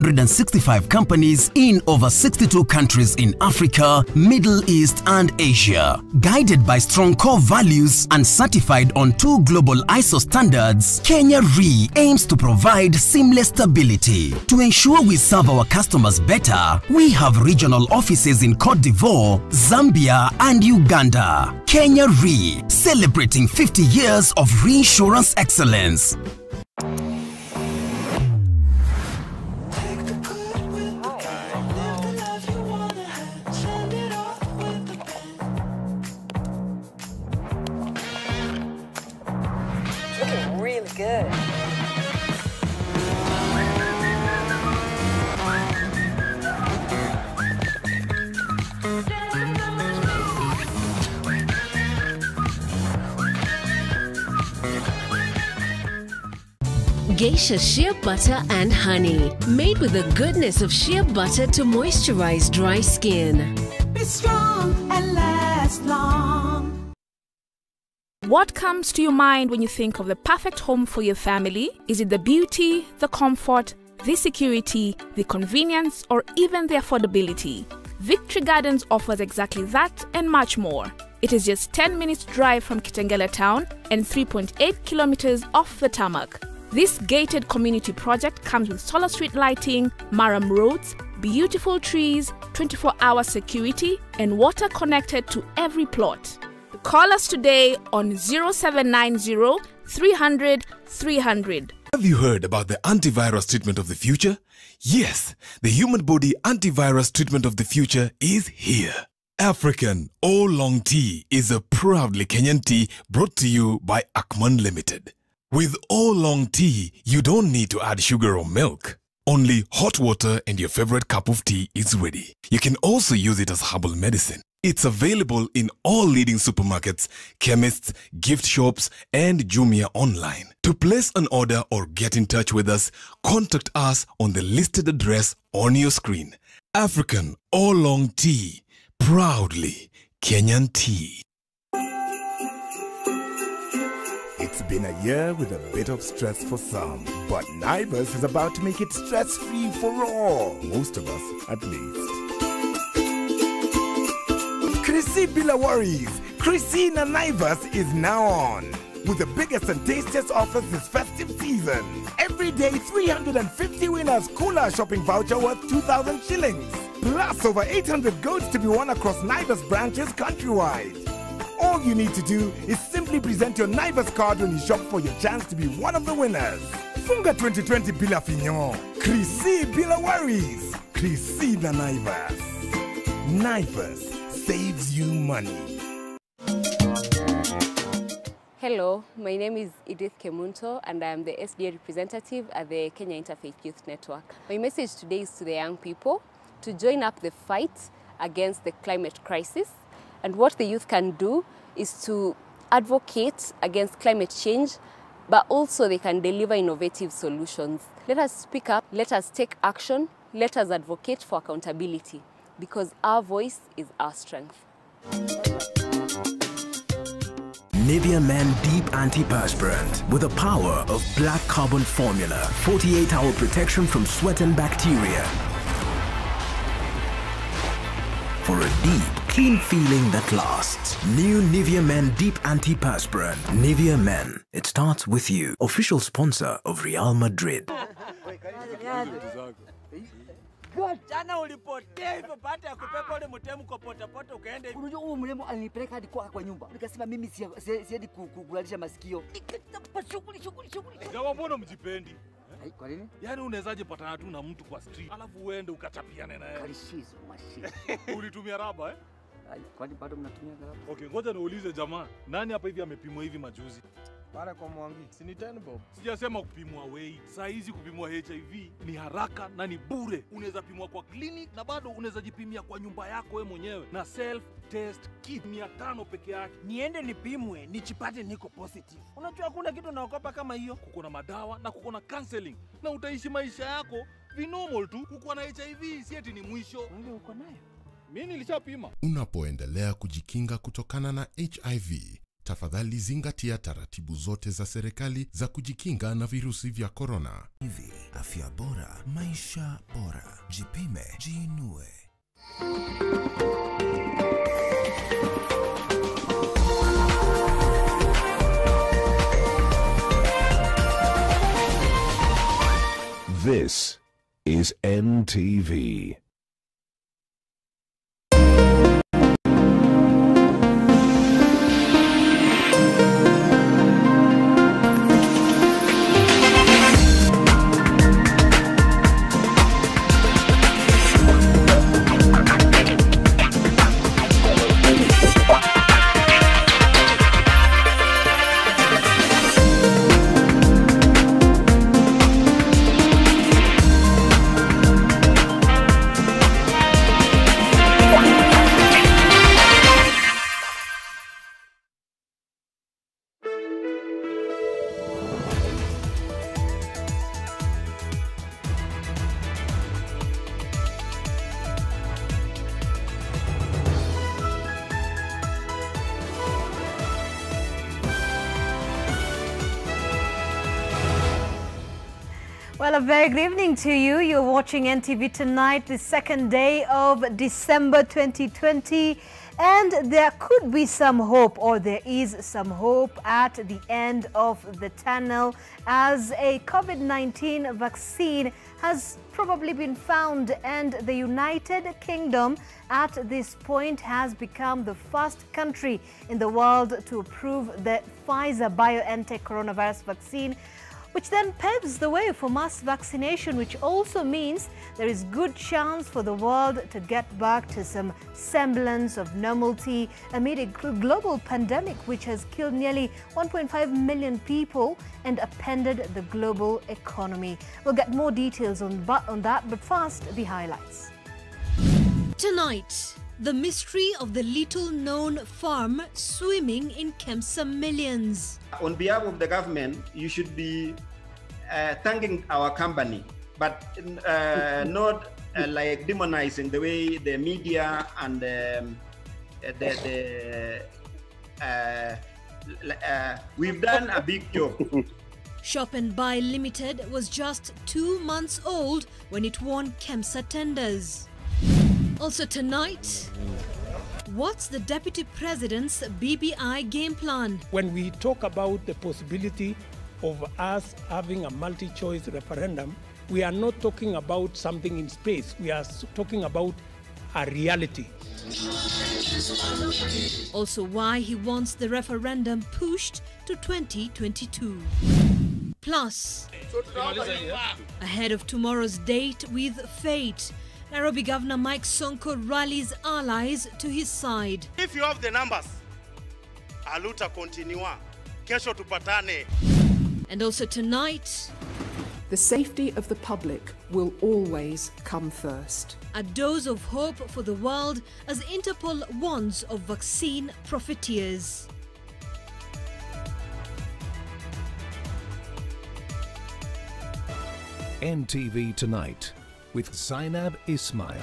165 companies in over 62 countries in Africa, Middle East and Asia. Guided by strong core values and certified on 2 global ISO standards, Kenya Re aims to provide seamless stability. To ensure we serve our customers better, we have regional offices in Cote d'Ivoire, Zambia and Uganda. Kenya Re, celebrating 50 years of reinsurance excellence. Looking really good. Geisha shea butter and honey, made with the goodness of shea butter to moisturize dry skin. Be strong and last long. What comes to your mind when you think of the perfect home for your family? Is it the beauty, the comfort, the security, the convenience, or even the affordability? Victory Gardens offers exactly that and much more. It is just 10 minutes drive from Kitengela town and 3.8 kilometers off the tarmac. This gated community project comes with solar street lighting, maram roads, beautiful trees, 24-hour security, and water connected to every plot. Call us today on 0790 300 300. Have you heard about the antivirus treatment of the future? Yes, the human body antivirus treatment of the future is here. African Oolong Tea is a proudly Kenyan tea brought to you by Akman Limited. With Oolong Tea, you don't need to add sugar or milk. Only hot water and your favorite cup of tea is ready. You can also use it as herbal medicine. It's available in all leading supermarkets, chemists, gift shops, and Jumia online. To place an order or get in touch with us, contact us on the listed address on your screen. African Oolong Tea, proudly Kenyan tea. It's been a year with a bit of stress for some, but Naivas is about to make it stress-free for all. Most of us, at least. Chrissy Bila worries. Chrissy na Naivas is now on. With the biggest and tastiest offers this festive season. Every day, 350 winners Kula shopping voucher worth 2,000 shillings. Plus over 800 goats to be won across Naivas branches countrywide. All you need to do is simply present your Naivas card when you shop for your chance to be one of the winners. Funga 2020 Bila Fignon. Chrissy Bila worries. Chrissy na Naivas. Naivas saves you money. Hello, my name is Edith Kemunto and I am the SDA representative at the Kenya Interfaith Youth Network. My message today is to the young people to join up the fight against the climate crisis. And what the youth can do is to advocate against climate change, but also they can deliver innovative solutions. Let us speak up, let us take action, let us advocate for accountability, because our voice is our strength. Nivea Men Deep Antiperspirant with the power of black carbon formula. 48-hour protection from sweat and bacteria. For a deep, clean feeling that lasts. New Nivea Men Deep Antiperspirant. Nivea Men. It starts with you. Official sponsor of Real Madrid. Jana ulipotea hivyo baada ya kupepa ule mtemu kwa potapota ukaenda hivi. Unajua huyo mrembo alinipeleka hadi kwa nyumba. Nikasema mimi siedi kulalisha masikio. Nikatapa shughuli. Jamaa mbona mjipendi? Kwa nini? Yaani unawezaje patana tu na mtu kwa street alafu uende ukachapiane naye? Kalishizo mashine. Ulitumia raba eh? Kwani bado mnatumia raba? Okay, ngoja niulize jamaa. Nani hapa hivi amepimwa hivi majuzi? Pale kwa Mwangi, si ni 10 bob. Sijasema kupimwa weight. Saa hizi kupimwa HIV ni haraka na ni bure. Unaweza pimwa kwa clinic na bado unaweza jipimia kwa nyumba yako wewe mwenyewe na self test kit 500 peke yake. Niende nipimwe, nichipate niko positive. Unajua hakuna kitu naogopa kama hiyo. Kuko na madawa na kuko na counseling na utaishi maisha yako normal tu. Kuko na HIV si eti ni mwisho. Wewe uko nayo? Mimi nilishapima. Unapoendelea kujikinga kutokana na HIV, Tafadhali zingatia taratibu zote za serikali za kujikinga na virusi vya corona. Hivi, afya bora, maisha bora. Jipime, jiinue. This is NTV. Well, a very good evening to you. You're watching NTV tonight, the second day of December 2020. And there could be some hope, or there is some hope at the end of the tunnel, as a COVID-19 vaccine has probably been found, and the United Kingdom at this point has become the first country in the world to approve the Pfizer-BioNTech coronavirus vaccine, which then paves the way for mass vaccination, which also means there is good chance for the world to get back to some semblance of normalcy amid a global pandemic which has killed nearly 1.5 million people and upended the global economy. We'll get more details on that, but first, the highlights. Tonight, the mystery of the little-known farm swimming in Kemsa millions. On behalf of the government, you should be thanking our company, but not like demonizing the way the media and we've done a big job. Shop and Buy Limited was just 2 months old when it won Kemsa tenders. Also tonight, what's the Deputy President's BBI game plan? When we talk about the possibility of us having a multi-choice referendum, we are not talking about something in space. We are talking about a reality. Also why he wants the referendum pushed to 2022. Plus, ahead of tomorrow's date with fate, Nairobi Governor Mike Sonko rallies allies to his side. If you have the numbers, aluta continua. Kesho tupatane. And also tonight, the safety of the public will always come first. A dose of hope for the world as Interpol warns of vaccine profiteers. NTV Tonight with Zainab Ismail.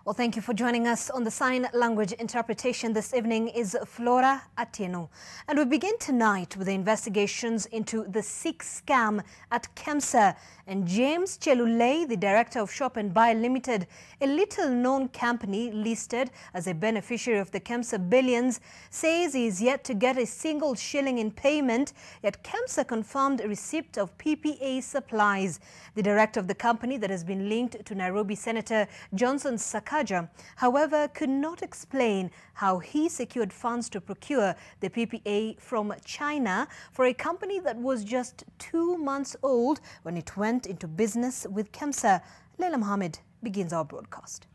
Well, thank you for joining us on the sign language interpretation. This evening is Flora Atieno. And we begin tonight with the investigations into the sick scam at Kemsa. And James Chelulei, the director of Shop and Buy Limited, a little-known company listed as a beneficiary of the Kemsa billions, says he is yet to get a single shilling in payment, yet Kemsa confirmed receipt of PPA supplies. The director of the company that has been linked to Nairobi Senator Johnson Sakaja, however, could not explain how he secured funds to procure the PPA from China for a company that was just 2 months old when it went into business with Kemsa. Leila Mohammed begins our broadcast.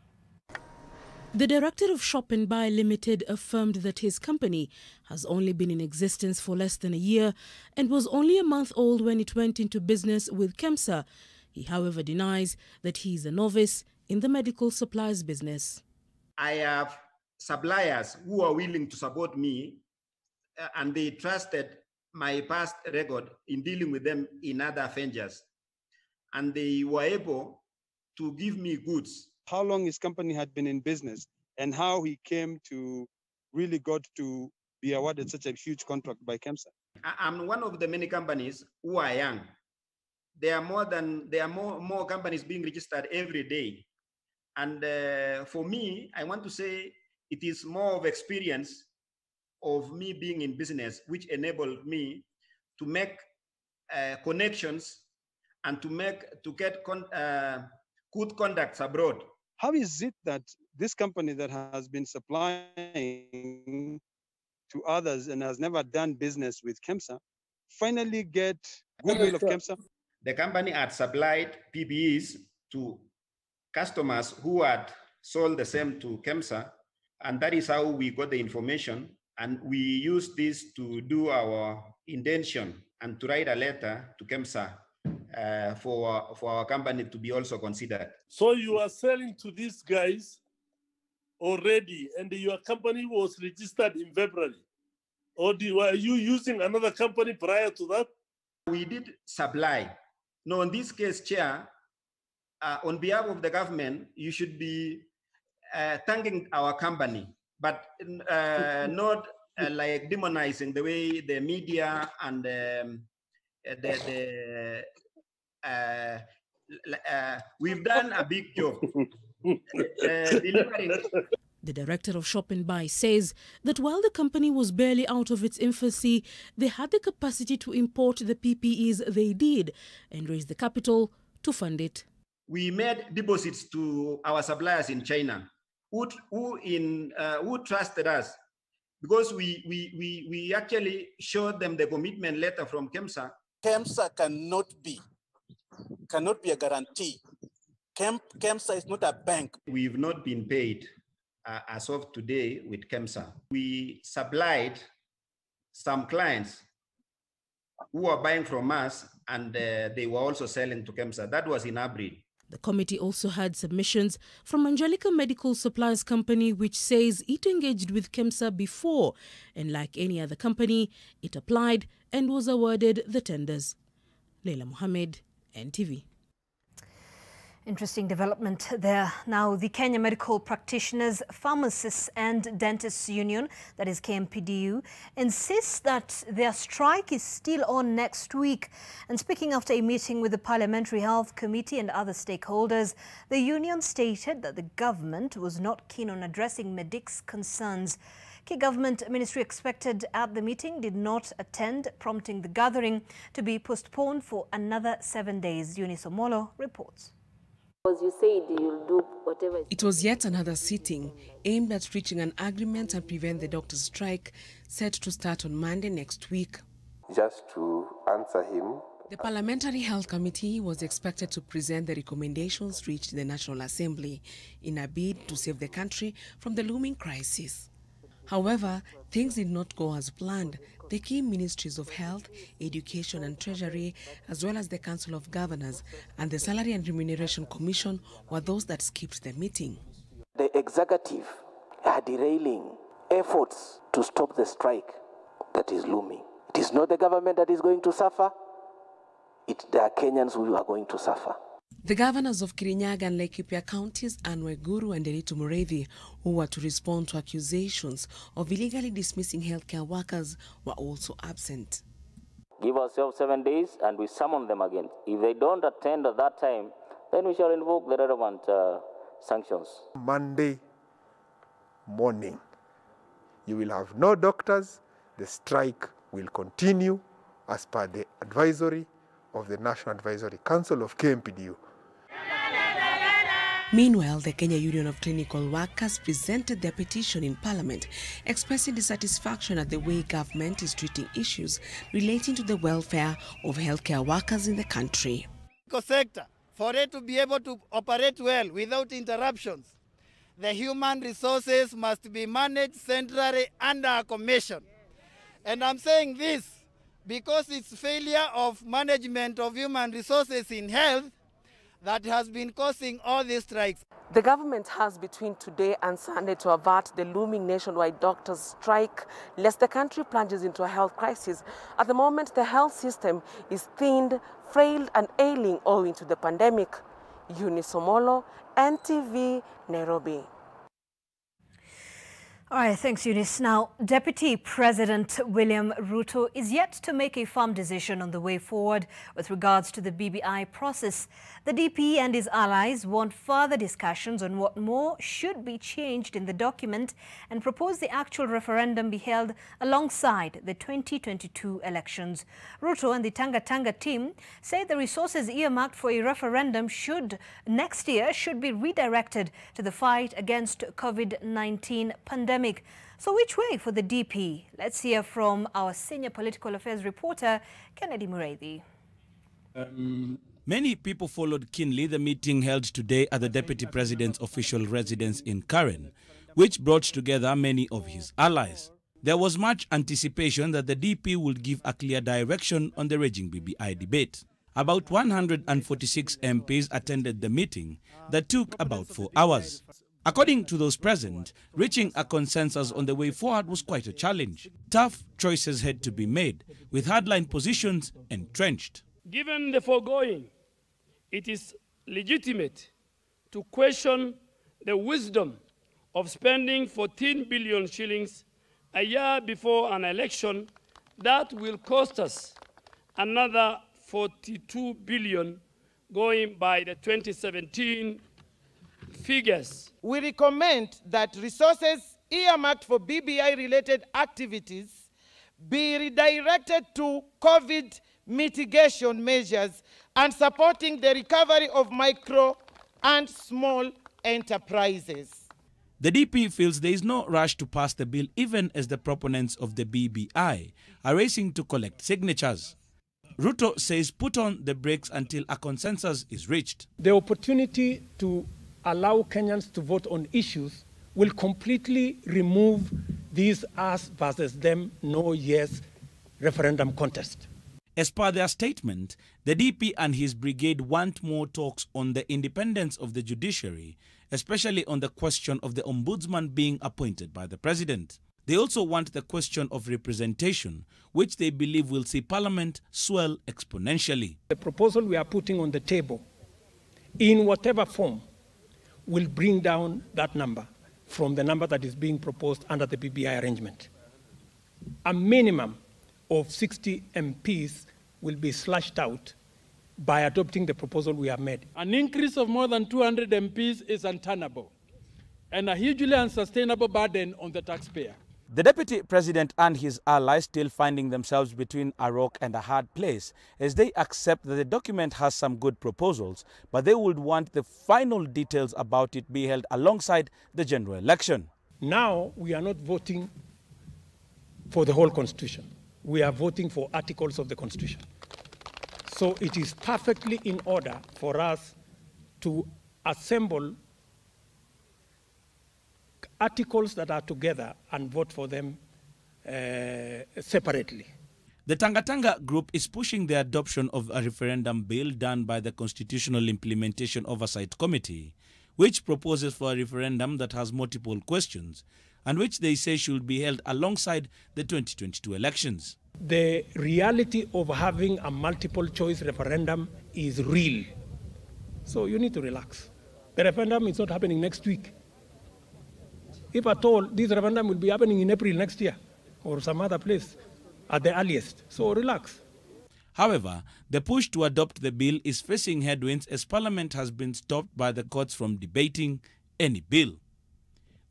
The director of Shop and Buy Limited affirmed that his company has only been in existence for less than a year and was only a month old when it went into business with Kemsa. He, however, denies that he is a novice in the medical supplies business. I have suppliers who are willing to support me and they trusted my past record in dealing with them in other ventures. And they were able to give me goods. How long his company had been in business and how he came to really got to be awarded such a huge contract by KEMSA? I'm one of the many companies who are young. There are more companies being registered every day. And for me, I want to say it is more of experience of me being in business, which enabled me to make connections and to get good contacts abroad. How is it that this company that has been supplying to others and has never done business with KEMSA finally get goodwill of KEMSA? The company had supplied PPEs to customers who had sold the same to KEMSA, and that is how we got the information. And we used this to do our intention and to write a letter to KEMSA for our company to be also considered. So you are selling to these guys already, and your company was registered in February? Or were you using another company prior to that? We did supply. No, in this case, Chair, on behalf of the government, you should be thanking our company, but not like demonizing the way the media and we've done a big job delivering. The director of Shop and Buy says that while the company was barely out of its infancy, they had the capacity to import the PPEs they did and raise the capital to fund it. We made deposits to our suppliers in China who trusted us, because we actually showed them the commitment letter from KEMSA. KEMSA cannot be a guarantee. KEMSA is not a bank. We've not been paid as of today with KEMSA. We supplied some clients who are buying from us, and they were also selling to KEMSA. That was in April. The committee also had submissions from Angelica Medical Supplies Company, which says it engaged with KEMSA before, and like any other company, it applied and was awarded the tenders. Leila Mohammed, NTV. Interesting development there. Now, the Kenya Medical Practitioners, Pharmacists and Dentists Union, that is KMPDU, insists that their strike is still on next week. And speaking after a meeting with the Parliamentary Health Committee and other stakeholders, the union stated that the government was not keen on addressing Medic's concerns. Key government ministry expected at the meeting did not attend, prompting the gathering to be postponed for another 7 days. Eunice Omolo reports. Because you said you'll do whatever. It was yet another sitting aimed at reaching an agreement and prevent the doctor's strike, set to start on Monday next week. Just to answer him, the Parliamentary Health Committee was expected to present the recommendations reached in the National Assembly in a bid to save the country from the looming crisis. However, things did not go as planned. The key ministries of Health, Education and Treasury, as well as the Council of Governors and the Salary and Remuneration Commission were those that skipped the meeting. The executive are derailing efforts to stop the strike that is looming. It is not the government that is going to suffer. It's the Kenyans who are going to suffer. The governors of Kirinyaga and Laikipia counties, Anne Waiguru and Nderitu Mureithi, who were to respond to accusations of illegally dismissing healthcare workers, were also absent. Give ourselves 7 days and we summon them again. If they don't attend at that time, then we shall invoke the relevant sanctions. Monday morning, you will have no doctors. The strike will continue as per the advisory of the National Advisory Council of KMPDU. Meanwhile, the Kenya Union of Clinical Workers presented their petition in Parliament, expressing dissatisfaction at the way government is treating issues relating to the welfare of healthcare workers in the country. Sector, for it to be able to operate well without interruptions, the human resources must be managed centrally under a commission. And I'm saying this because it's failure of management of human resources in health that has been causing all these strikes. The government has between today and Sunday to avert the looming nationwide doctors' strike, lest the country plunges into a health crisis. At the moment, the health system is thinned, frail and ailing owing to the pandemic. Eunice Omolo, NTV, Nairobi. All right, thanks, Eunice. Now, Deputy President William Ruto is yet to make a firm decision on the way forward with regards to the BBI process. The DP and his allies want further discussions on what more should be changed in the document and propose the actual referendum be held alongside the 2022 elections. Ruto and the Tanga team say the resources earmarked for a referendum next year should be redirected to the fight against COVID-19 pandemic. So which way for the DP? Let's hear from our senior political affairs reporter, Kennedy Muredi. Many people followed keenly the meeting held today at the Deputy President's official residence in Karen, which brought together many of his allies. There was much anticipation that the DP would give a clear direction on the raging BBI debate. About 146 MPs attended the meeting that took about 4 hours. According to those present, reaching a consensus on the way forward was quite a challenge. Tough choices had to be made, with hardline positions entrenched. Given the foregoing, it is legitimate to question the wisdom of spending 14 billion shillings a year before an election that will cost us another 42 billion going by the 2017 figures. We recommend that resources earmarked for BBI-related activities be redirected to COVID mitigation measures and supporting the recovery of micro and small enterprises. The DP feels there is no rush to pass the bill, even as the proponents of the BBI are racing to collect signatures. Ruto says put on the brakes until a consensus is reached. The opportunity to allow Kenyans to vote on issues will completely remove this us versus them, no yes referendum contest. As per their statement, the DP and his brigade want more talks on the independence of the judiciary, especially on the question of the ombudsman being appointed by the president. They also want the question of representation, which they believe will see Parliament swell exponentially. The proposal we are putting on the table, in whatever form, will bring down that number from the number that is being proposed under the BBI arrangement. A minimum of 60 MPs will be slashed out by adopting the proposal we have made. An increase of more than 200 MPs is untenable and a hugely unsustainable burden on the taxpayer. The Deputy President and his allies still finding themselves between a rock and a hard place as they accept that the document has some good proposals, but they would want the final details about it be held alongside the general election. Now we are not voting for the whole Constitution. We are voting for articles of the Constitution. So it is perfectly in order for us to assemble articles that are together and vote for them separately. The Tanga group is pushing the adoption of a referendum bill done by the Constitutional Implementation Oversight Committee, which proposes for a referendum that has multiple questions and which they say should be held alongside the 2022 elections. The reality of having a multiple choice referendum is real. So you need to relax. The referendum is not happening next week. If at all, this referendum will be happening in April next year or some other place at the earliest. So relax. However, the push to adopt the bill is facing headwinds as Parliament has been stopped by the courts from debating any bill.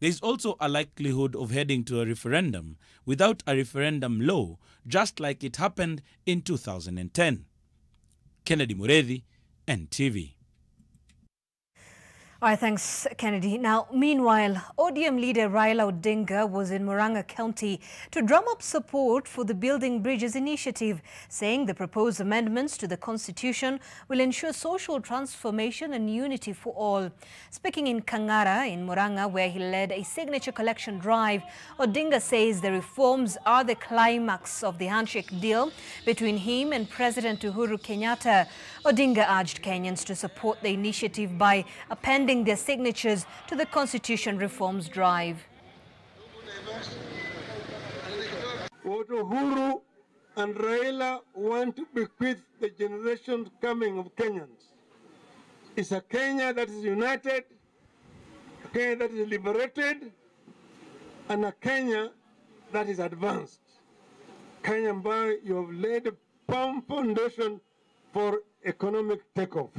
There is also a likelihood of heading to a referendum without a referendum law, just like it happened in 2010. Kennedy Muredi, NTV. All right, thanks, Kennedy. Now, meanwhile, ODM leader Raila Odinga was in Murang'a County to drum up support for the Building Bridges initiative, saying the proposed amendments to the Constitution will ensure social transformation and unity for all. Speaking in Kangara in Murang'a, where he led a signature collection drive, Odinga says the reforms are the climax of the handshake deal between him and President Uhuru Kenyatta. Odinga urged Kenyans to support the initiative by appending their signatures to the Constitution reforms drive. What Uhuru and Raila want to bequeath the generation coming of Kenyans is a Kenya that is united, a Kenya that is liberated, and a Kenya that is advanced. Kenya ambayo you have laid a firm foundation for economic takeoff.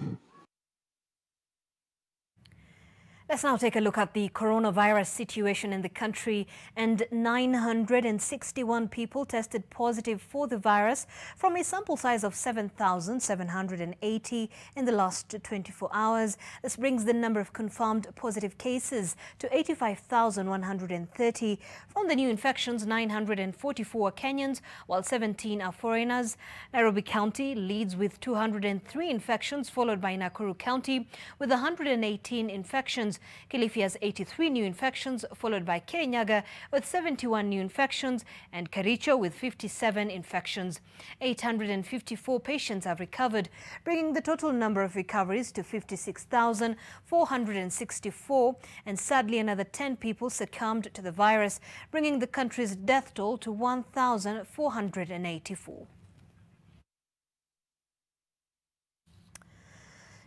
Let's now take a look at the coronavirus situation in the country, and 961 people tested positive for the virus from a sample size of 7,780 in the last 24 hours. This brings the number of confirmed positive cases to 85,130. From the new infections, 944 are Kenyans, while 17 are foreigners. Nairobi County leads with 203 infections, followed by Nakuru County with 118 infections. Kilifi has 83 new infections, followed by Kirinyaga with 71 new infections and Kericho with 57 infections. 854 patients have recovered, bringing the total number of recoveries to 56,464. And sadly, another 10 people succumbed to the virus, bringing the country's death toll to 1,484.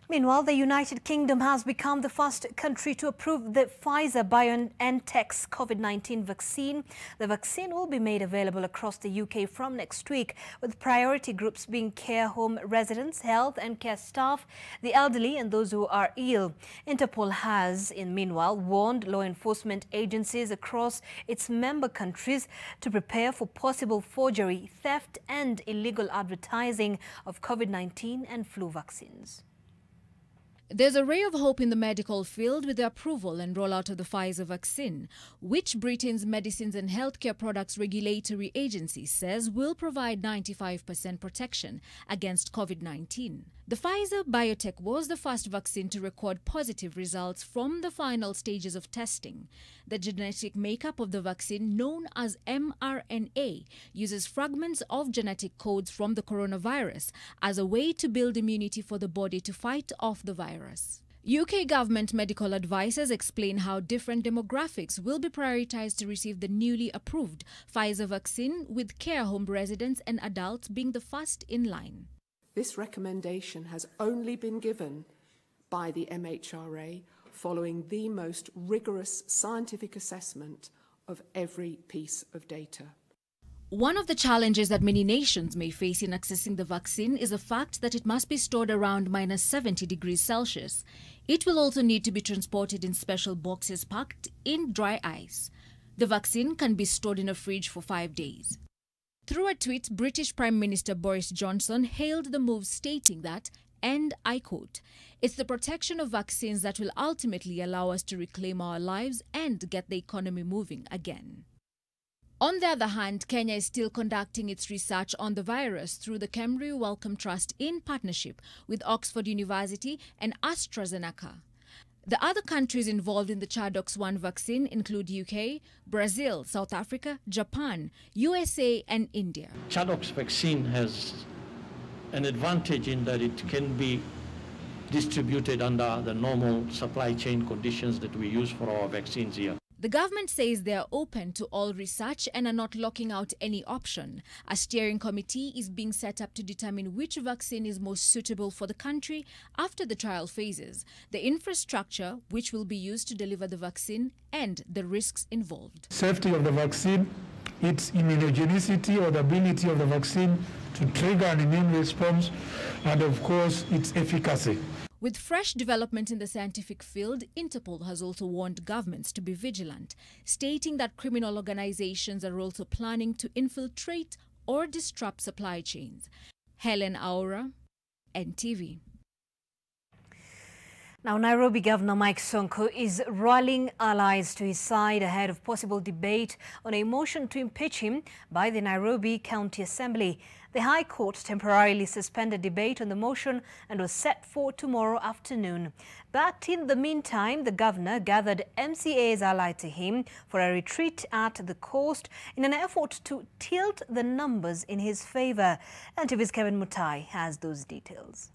Meanwhile, the United Kingdom has become the first country to approve the Pfizer-BioNTech's COVID-19 vaccine. The vaccine will be made available across the UK from next week, with priority groups being care home residents, health and care staff, the elderly and those who are ill. Interpol has, meanwhile, warned law enforcement agencies across its member countries to prepare for possible forgery, theft and illegal advertising of COVID-19 and flu vaccines. There's a ray of hope in the medical field with the approval and rollout of the Pfizer vaccine, which Britain's Medicines and Healthcare Products Regulatory Agency says will provide 95% protection against COVID-19. The Pfizer-BioNTech was the first vaccine to record positive results from the final stages of testing. The genetic makeup of the vaccine, known as mRNA, uses fragments of genetic codes from the coronavirus as a way to build immunity for the body to fight off the virus. UK government medical advisors explain how different demographics will be prioritized to receive the newly approved Pfizer vaccine, with care home residents and adults being the first in line. This recommendation has only been given by the MHRA following the most rigorous scientific assessment of every piece of data. One of the challenges that many nations may face in accessing the vaccine is the fact that it must be stored around -70 degrees Celsius. It will also need to be transported in special boxes packed in dry ice. The vaccine can be stored in a fridge for 5 days. Through a tweet, British Prime Minister Boris Johnson hailed the move, stating that, and I quote, "It's the protection of vaccines that will ultimately allow us to reclaim our lives and get the economy moving again." On the other hand, Kenya is still conducting its research on the virus through the Kemri Wellcome Trust in partnership with Oxford University and AstraZeneca. The other countries involved in the ChAdOx1 vaccine include UK, Brazil, South Africa, Japan, USA and India. ChAdOx vaccine has an advantage in that it can be distributed under the normal supply chain conditions that we use for our vaccines here. The government says they are open to all research and are not locking out any option. A steering committee is being set up to determine which vaccine is most suitable for the country after the trial phases, the infrastructure which will be used to deliver the vaccine, and the risks involved. Safety of the vaccine, its immunogenicity or the ability of the vaccine to trigger an immune response, and of course its efficacy. With fresh development in the scientific field, Interpol has also warned governments to be vigilant, stating that criminal organizations are also planning to infiltrate or disrupt supply chains. Helen Aura, NTV. Now, Nairobi Governor Mike Sonko is rallying allies to his side ahead of possible debate on a motion to impeach him by the Nairobi County Assembly. The High Court temporarily suspended debate on the motion and was set for tomorrow afternoon. But in the meantime, the governor gathered MCAs allied to him for a retreat at the coast in an effort to tilt the numbers in his favor. NTV's Kevin Mutai has those details.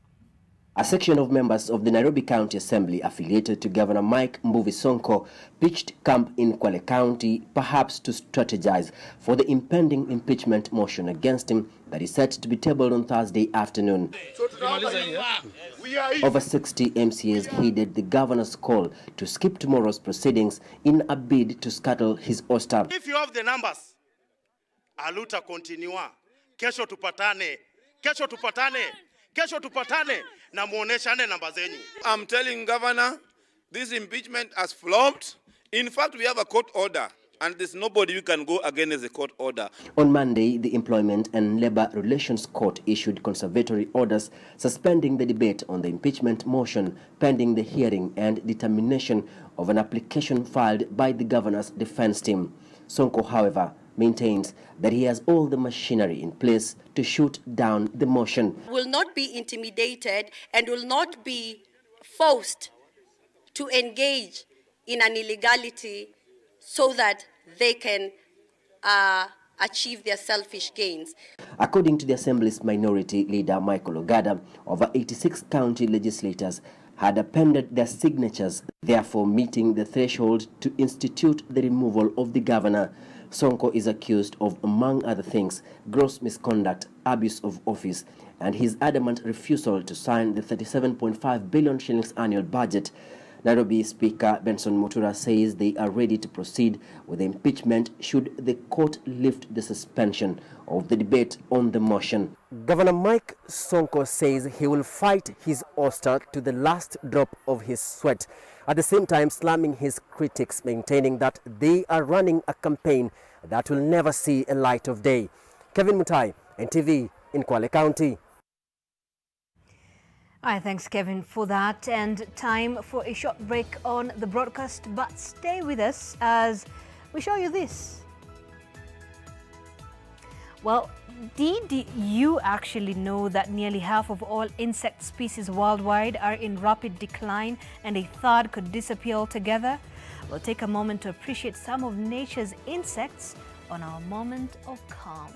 A section of members of the Nairobi County Assembly affiliated to Governor Mike Mbuvi Sonko pitched camp in Kwale County, perhaps to strategize for the impending impeachment motion against him that is set to be tabled on Thursday afternoon. Over 60 MCAs heeded the governor's call to skip tomorrow's proceedings in a bid to scuttle his ouster. If you have the numbers, aluta continua. Kesho tupatane. Kesho tupatane. Kesho tupatane. Na muoneshane namba zenyu. I'm telling Governor, this impeachment has flopped. In fact, we have a court order, and there's nobody who can go against the court order. On Monday, the Employment and Labor Relations Court issued conservatory orders suspending the debate on the impeachment motion pending the hearing and determination of an application filed by the governor's defense team. Sonko, however, maintains that he has all the machinery in place to shoot down the motion. Will not be intimidated and will not be forced to engage in an illegality so that they can achieve their selfish gains. According to the Assembly's Minority Leader Michael Ogada, over 86 county legislators had appended their signatures, therefore meeting the threshold to institute the removal of the governor. Sonko is accused of, among other things, gross misconduct, abuse of office, and his adamant refusal to sign the 37.5 billion shillings annual budget. Nairobi Speaker Benson Mutura says they are ready to proceed with the impeachment should the court lift the suspension of the debate on the motion. Governor Mike Sonko says he will fight his ouster to the last drop of his sweat, at the same time slamming his critics, maintaining that they are running a campaign that will never see a light of day. Kevin Mutai, NTV in Kwale County. All right, thanks, Kevin, for that. And time for a short break on the broadcast, but stay with us as we show you this. Well, did you actually know that nearly half of all insect species worldwide are in rapid decline and a third could disappear altogether? We'll take a moment to appreciate some of nature's insects on our moment of calm.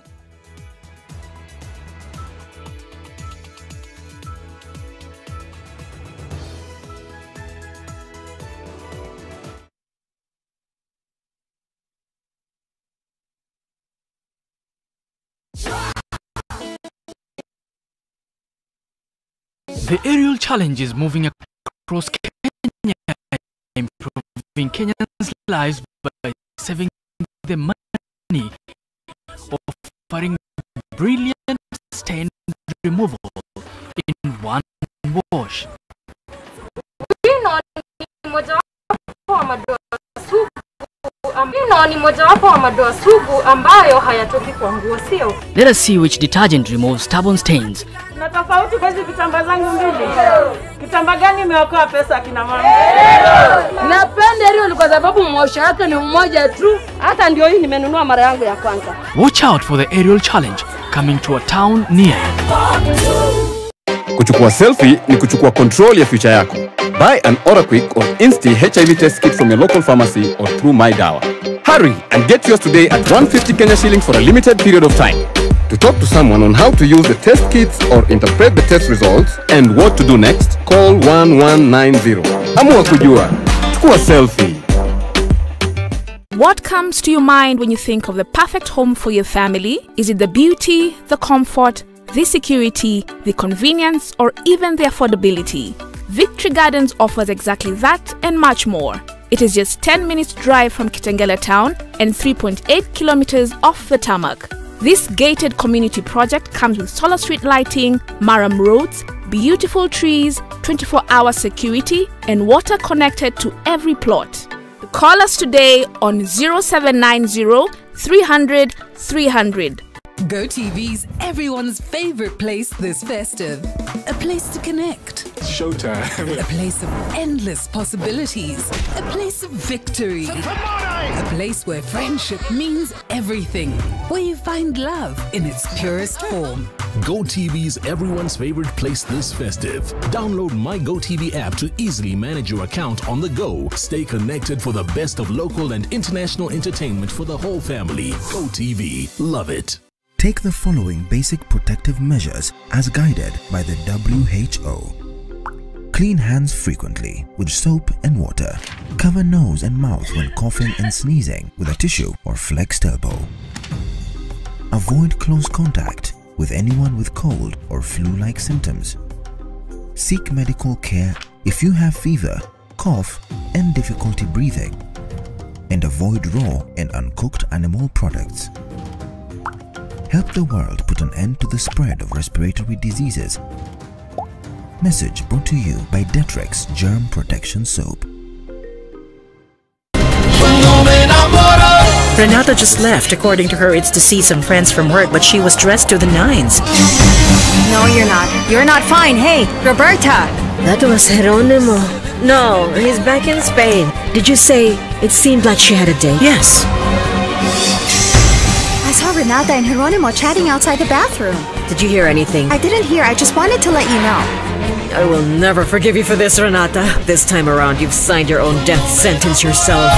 The aerial challenge is moving across Kenya, improving Kenyans' lives by saving the money, offering brilliant stain removal in one wash. Let us see which detergent removes stubborn stains. Watch out for the aerial challenge coming to a town near you. Kuchukua selfie ni kuchukua control ya future yako. Buy an Oraquick or Insti HIV test kit from your local pharmacy or through My Dawa. Hurry and get yours today at 150 Kenya shillings for a limited period of time. To talk to someone on how to use the test kits or interpret the test results and what to do next, call 1190. Amua kujua. Chukua selfie. What comes to your mind when you think of the perfect home for your family? Is it the beauty, the comfort, the security, the convenience, or even the affordability? Victory Gardens offers exactly that and much more. It is just 10 minutes drive from Kitengela town and 3.8 kilometers off the tarmac. This gated community project comes with solar street lighting, maram roads, beautiful trees, 24-hour security, and water connected to every plot. Call us today on 0790 300 300. GoTV's everyone's favorite place this festive. A place to connect. Showtime. A place of endless possibilities. A place of victory. A place where friendship means everything. Where you find love in its purest form. GoTV's everyone's favorite place this festive. Download my GoTV app to easily manage your account on the go. Stay connected for the best of local and international entertainment for the whole family. GoTV. Love it. Take the following basic protective measures as guided by the WHO. Clean hands frequently with soap and water. Cover nose and mouth when coughing and sneezing with a tissue or flexed elbow. Avoid close contact with anyone with cold or flu-like symptoms. Seek medical care if you have fever, cough, and difficulty breathing. And avoid raw and uncooked animal products. Help the world put an end to the spread of respiratory diseases. Message brought to you by Detrex Germ Protection Soap. Renata just left. According to her, it's to see some friends from work, but she was dressed to the nines. No, you're not. You're not fine. Hey, Roberta! That was Geronimo. No, he's back in Spain. Did you say it seemed like she had a date? Yes. I saw Renata and Geronimo chatting outside the bathroom. Did you hear anything? I didn't hear. I just wanted to let you know. I will never forgive you for this, Renata. This time around, you've signed your own death sentence yourself.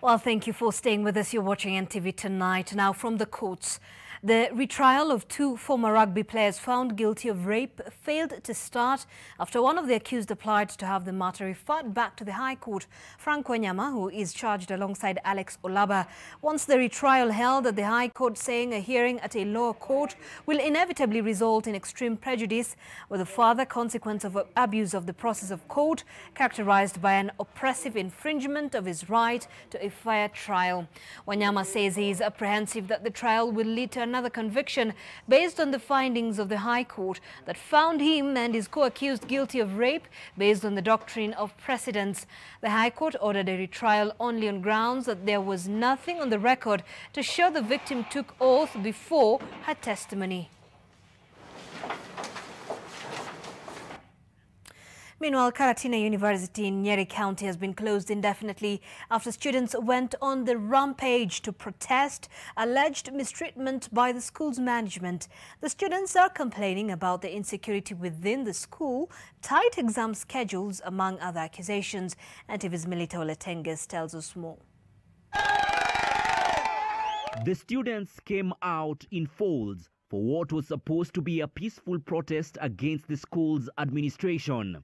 Well, thank you for staying with us. You're watching NTV Tonight. Now, from the courts. The retrial of 2 former rugby players found guilty of rape failed to start after one of the accused applied to have the matter referred back to the High Court. Frank Wanyama, who is charged alongside Alex Olaba, wants the retrial held at the High Court, saying a hearing at a lower court will inevitably result in extreme prejudice with a further consequence of abuse of the process of court, characterized by an oppressive infringement of his right to a fair trial. Wanyama says he is apprehensive that the trial will lead to another conviction based on the findings of the High Court that found him and his co-accused guilty of rape based on the doctrine of precedence. The High Court ordered a retrial only on grounds that there was nothing on the record to show the victim took oath before her testimony. Meanwhile, Karatina University in Nyeri County has been closed indefinitely after students went on the rampage to protest alleged mistreatment by the school's management. The students are complaining about the insecurity within the school, tight exam schedules, among other accusations. NTV's Milita Oletenges tells us more. The students came out in folds for what was supposed to be a peaceful protest against the school's administration.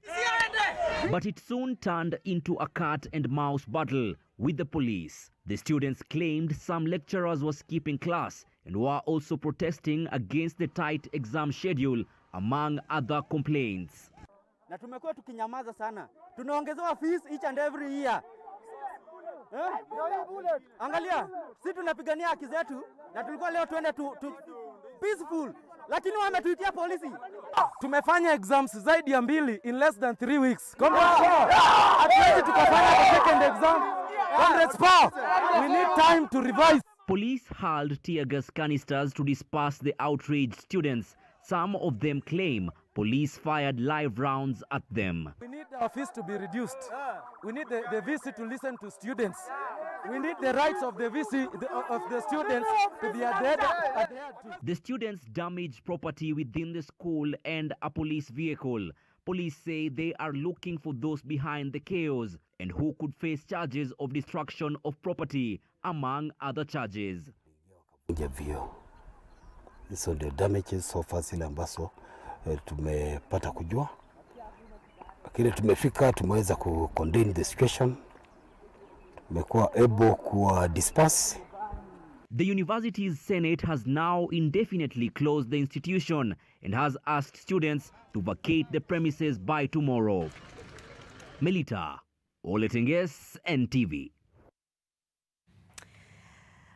But it soon turned into a cat and mouse battle with the police. The students claimed some lecturers were skipping class and were also protesting against the tight exam schedule, among other complaints. Na tumekuwa tukinyamaza sana. Tunaongezewa fees each and every year. Angalia, sisi tunapigania haki zetu na tulikuwa leo tuende peaceful, lakini wametuitia polisi. Tumefanya exams zaidi ya 2 in less than 3 weeks. Hatuwezi tukafanya the second exam. Congress power. We need time to revise. Police hurled tear gas canisters to disperse the outraged students. Some of them claim police fired live rounds at them. We need our fees to be reduced. We need the VC to listen to students. We need the rights of the VC of the students to be adhered to. The students damaged property within the school and a police vehicle. Police say they are looking for those behind the chaos and who could face charges of destruction of property, among other charges. So the damages so far zile ambazo tumepata kujua, lakini tumefika, tumeweza ku contain the situation, tumekuwa able ku disperse. The university's Senate has now indefinitely closed the institution and has asked students to vacate the premises by tomorrow. Melita Oletenges, NTV.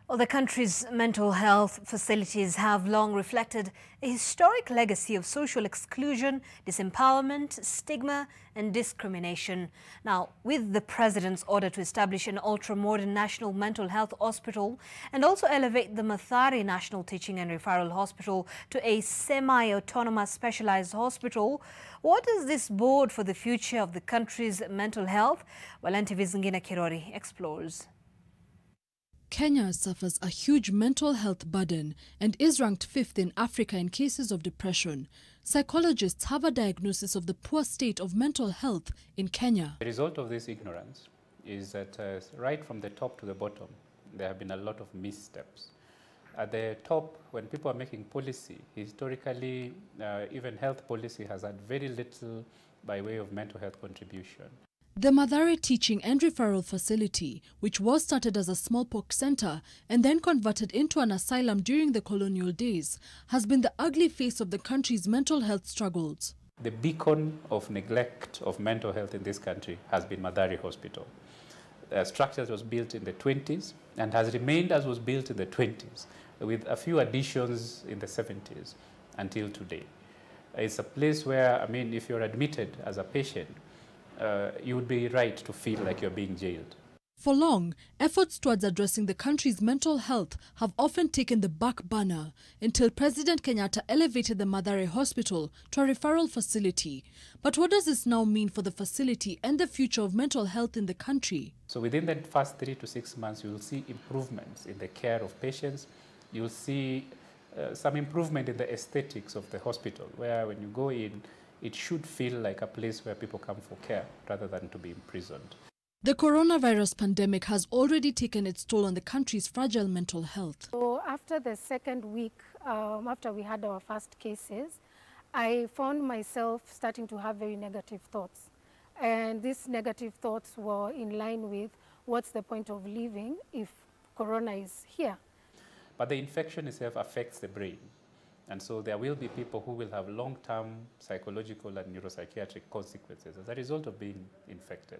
Well, the country's mental health facilities have long reflected a historic legacy of social exclusion, disempowerment, stigma and discrimination. Now, with the President's order to establish an ultra-modern national mental health hospital and also elevate the Mathare National Teaching and Referral Hospital to a semi-autonomous specialized hospital, what does this bode for the future of the country's mental health? Well, NTV's Ngina Kirori explores. Kenya suffers a huge mental health burden and is ranked 5th in Africa in cases of depression. Psychologists have a diagnosis of the poor state of mental health in Kenya. The result of this ignorance is that right from the top to the bottom, there have been a lot of missteps. At the top, when people are making policy, historically, even health policy has had very little by way of mental health contribution. The Mathare Teaching and Referral Facility, which was started as a smallpox center and then converted into an asylum during the colonial days, has been the ugly face of the country's mental health struggles. The beacon of neglect of mental health in this country has been Mathare Hospital. Structure was built in the 20s and has remained as was built in the 20s, with a few additions in the 70s until today. It's a place where, I mean, if you're admitted as a patient, you would be right to feel like you're being jailed. For long, efforts towards addressing the country's mental health have often taken the back burner until President Kenyatta elevated the Mathare Hospital to a referral facility. But what does this now mean for the facility and the future of mental health in the country? So within the first 3 to 6 months, you will see improvements in the care of patients. You'll see some improvement in the aesthetics of the hospital, where when you go in, it should feel like a place where people come for care rather than to be imprisoned. The coronavirus pandemic has already taken its toll on the country's fragile mental health. So after the second week, after we had our first cases, I found myself starting to have very negative thoughts. And these negative thoughts were in line with what's the point of living if corona is here. But the infection itself affects the brain. And so there will be people who will have long-term psychological and neuropsychiatric consequences as a result of being infected.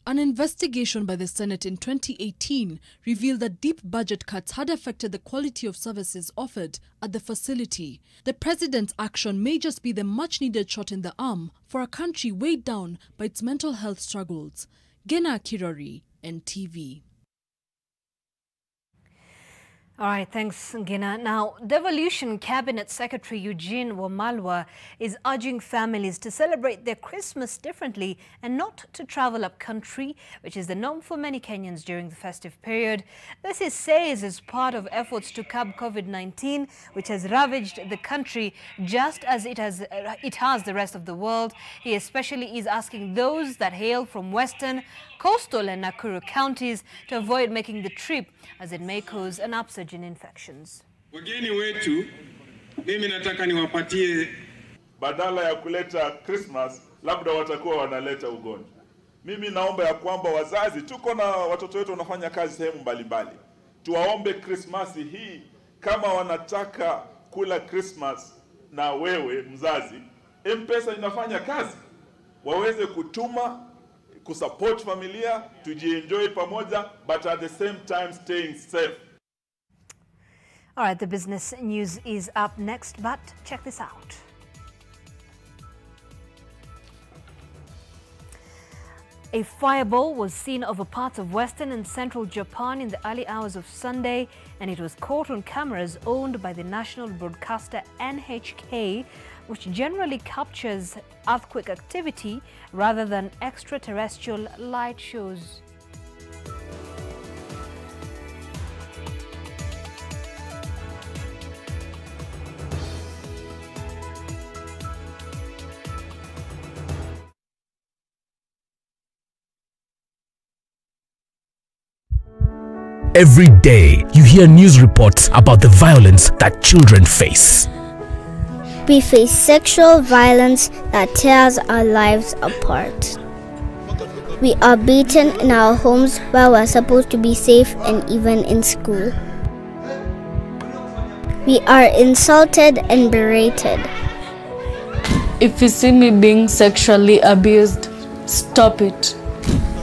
An investigation by the Senate in 2018 revealed that deep budget cuts had affected the quality of services offered at the facility. The president's action may just be the much-needed shot in the arm for a country weighed down by its mental health struggles. Gena Kirori, NTV. All right, thanks, Gina. Now, Devolution Cabinet Secretary Eugene Wamalwa is urging families to celebrate their Christmas differently and not to travel up country, which is the norm for many Kenyans during the festive period. This, he says, is part of efforts to curb COVID-19, which has ravaged the country just as it has the rest of the world. He especially is asking those that hail from Western, Coastal and Nakuru counties to avoid making the trip, as it may cause an upsurge in infections. Wageni wetu, mimi nataka niwapatie, badala ya kuleta Christmas, labda watakuwa wanaleta ugonjwa. Mimi naomba ya kwamba wazazi, tuko na watoto wetu wanafanya kazi sehemu mbalimbali. Tuwaombe Christmas hii, kama wanataka kula Christmas na wewe mzazi, M-Pesa inafanya kazi. Waweze kutuma, kusupport familia, tujienjoy pamoja, but at the same time staying safe. All right, the business news is up next, but check this out. A fireball was seen over parts of western and central Japan in the early hours of Sunday, and it was caught on cameras owned by the national broadcaster NHK, which generally captures earthquake activity rather than extraterrestrial light shows. Every day, you hear news reports about the violence that children face. We face sexual violence that tears our lives apart. We are beaten in our homes where we're supposed to be safe, and even in school. We are insulted and berated. If you see me being sexually abused, stop it.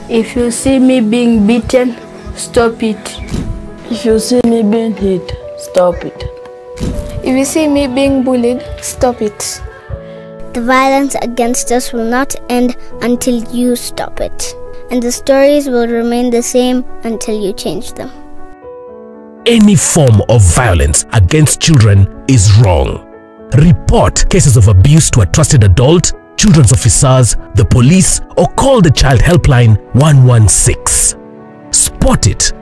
If you see me being beaten, stop it. If you see me being hit, stop it. If you see me being bullied, stop it. The violence against us will not end until you stop it. And the stories will remain the same until you change them. Any form of violence against children is wrong. Report cases of abuse to a trusted adult, children's officers, the police, or call the child helpline 116. Spot it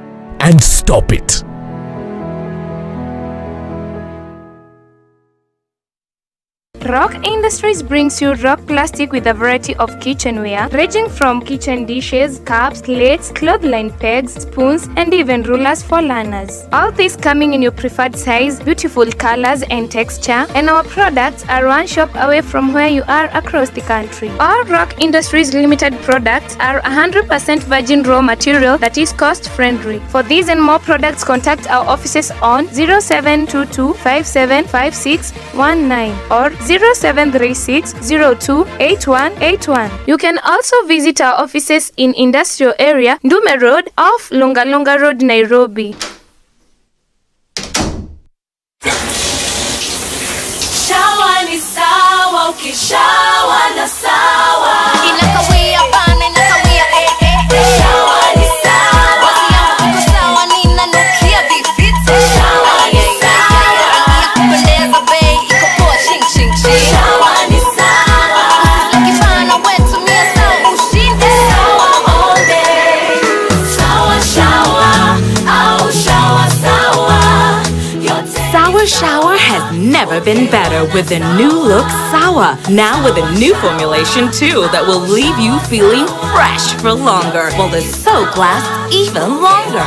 and stop it. Rock Industries brings you Rock Plastic with a variety of kitchenware, ranging from kitchen dishes, cups, plates, clothesline pegs, spoons, and even rulers for learners. All this coming in your preferred size, beautiful colors and texture, and our products are one shop away from where you are across the country. All Rock Industries Limited products are 100% virgin raw material that is cost-friendly. For these and more products, contact our offices on 0722 575619 or 0736028181. You can also visit our offices in Industrial Area, Ndume Road, off Longa Longa Road, Nairobi. Shawa ni sawa, ukishawa na sawa. Inakawia bana, inakawia Shawa ni sawa. Wazi yangu iko sawa, ninanukia viviti. Shawa ni sawa. Kupendeza bei, iko poa ching ching ching. Shawa ni sawa. Ukifana wetu mia sawa, ushinde sawa all day. Sawa shawa, au shawa sawa. Sour Shower has never been better with the new look Sour. Now with a new formulation too that will leave you feeling fresh for longer, while the soak lasts even longer.